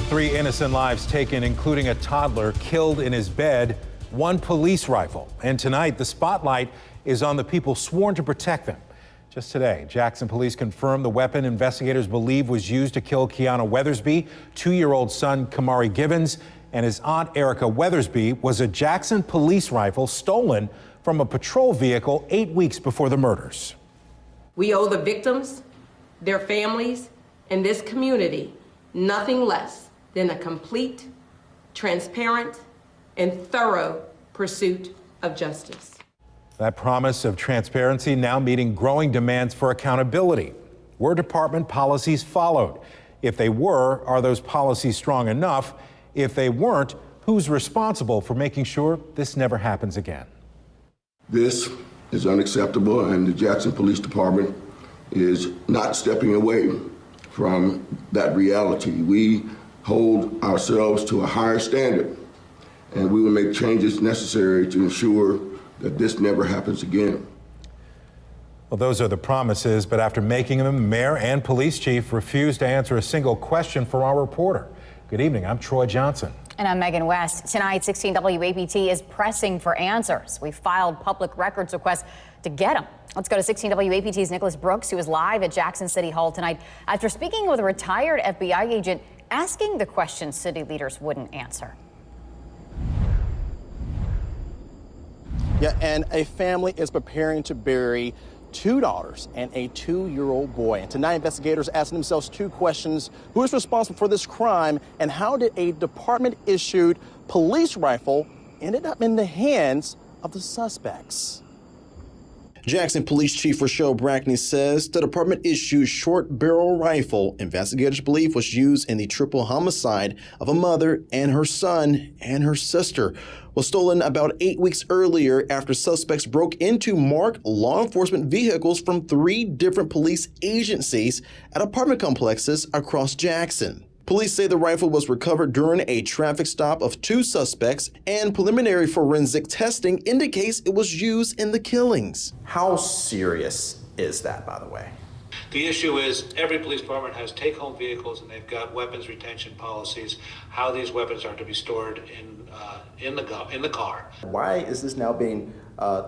3 innocent lives taken, including a toddler killed in his bed, 1 police rifle. And tonight, the spotlight is on the people sworn to protect them. Just today, Jackson police confirmed the weapon investigators believe was used to kill Kiana Weathersby, 2-year-old son Kamari Givens, and his aunt Erica Weathersby was a Jackson police rifle stolen from a patrol vehicle 8 weeks before the murders. We owe the victims, their families, and this community nothing less than a complete, transparent, and thorough pursuit of justice. That promise of transparency now meeting growing demands for accountability. Were department policies followed? If they were, are those policies strong enough? If they weren't, who's responsible for making sure this never happens again? This is unacceptable, and the Jackson Police Department is not stepping away from that reality. We hold ourselves to a higher standard, and we will make changes necessary to ensure that this never happens again. Well, those are the promises, but after making them, the mayor and police chief refused to answer a single question for our reporter. Good evening, I'm Troy Johnson. And I'm Megan West. Tonight, 16 WAPT is pressing for answers. We filed public records requests to get them. Let's go to 16 WAPT's Nicholas Brooks, who is live at Jackson City Hall tonight after speaking with a retired FBI agent, asking the questions city leaders wouldn't answer. Yeah, and a family is preparing to bury 2 daughters and a 2-year-old boy. And tonight, investigators asking themselves 2 questions. Who is responsible for this crime, and how did a department-issued police rifle ended up in the hands of the suspects? Jackson Police Chief Rochelle Brackney says the department-issued short-barrel rifle investigators believe was used in the triple homicide of a mother and her son and her sister was stolen about 8 weeks earlier after suspects broke into marked law enforcement vehicles from 3 different police agencies at apartment complexes across Jackson. Police say the rifle was recovered during a traffic stop of 2 suspects, and preliminary forensic testing indicates it was used in the killings. How serious is that, by the way? The issue is every police department has take-home vehicles, and they've got weapons retention policies, how these weapons are to be stored in the car. Why is this now being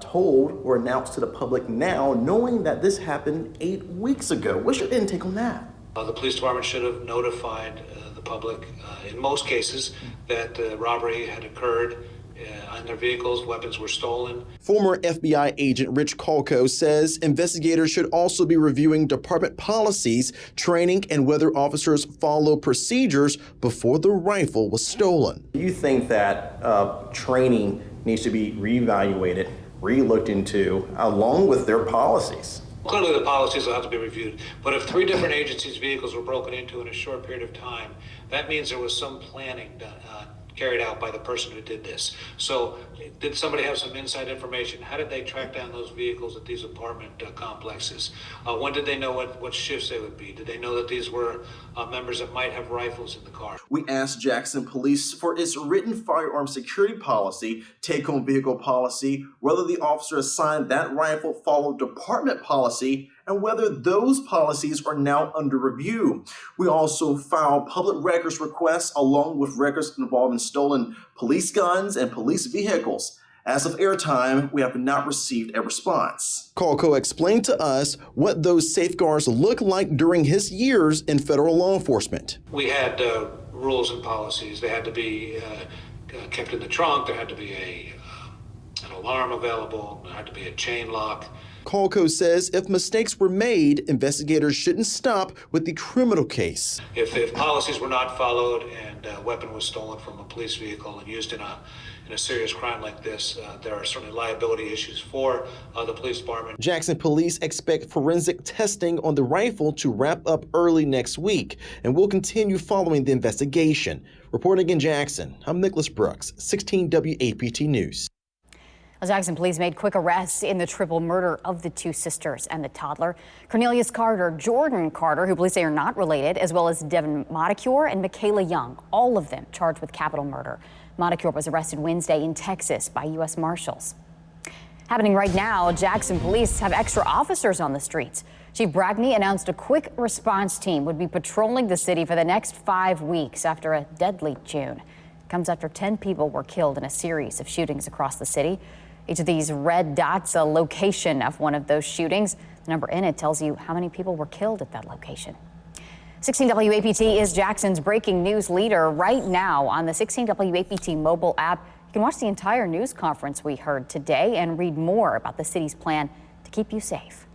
told or announced to the public now, knowing that this happened 8 weeks ago? What's your intake on that? The police department should have notified the public, in most cases, that robbery had occurred on their vehicles, weapons were stolen. Former FBI agent Rich Colco says investigators should also be reviewing department policies, training, and whether officers follow procedures before the rifle was stolen. Do you think that training needs to be reevaluated, re-looked into, along with their policies? Clearly the policies will have to be reviewed, but if 3 different agencies' vehicles were broken into in a short period of time, that means there was some planning carried out by the person who did this. So did somebody have some inside information? How did they track down those vehicles at these apartment complexes? When did they know what shifts they would be? Did they know that these were members that might have rifles in the car? We asked Jackson Police for its written firearm security policy, take-home vehicle policy, whether the officer assigned that rifle followed department policy, and whether those policies are now under review. We also filed public records requests along with records involving stolen police guns and police vehicles. As of airtime, we have not received a response. Colco explained to us what those safeguards look like during his years in federal law enforcement. We had rules and policies. They had to be kept in the trunk. There had to be an alarm available. There had to be a chain lock. Colco says if mistakes were made, investigators shouldn't stop with the criminal case. If policies were not followed and a weapon was stolen from a police vehicle and used in a serious crime like this, there are certainly liability issues for the police department. Jackson police expect forensic testing on the rifle to wrap up early next week, and will continue following the investigation. Reporting in Jackson, I'm Nicholas Brooks, 16 WAPT News. Jackson police made quick arrests in the triple murder of the 2 sisters and the toddler. Cornelius Carter, Jordan Carter, who police say are not related, as well as Devin Montecure and Michaela Young, all of them charged with capital murder. Montecure was arrested Wednesday in Texas by U.S. Marshals. Happening right now, Jackson police have extra officers on the streets. Chief Brackney announced a quick response team would be patrolling the city for the next 5 weeks after a deadly June. It comes after 10 people were killed in a series of shootings across the city. Each of these red dots a location of one of those shootings. The number in it tells you how many people were killed at that location. 16 WAPT is Jackson's breaking news leader right now on the 16 WAPT mobile app. You can watch the entire news conference we heard today and read more about the city's plan to keep you safe.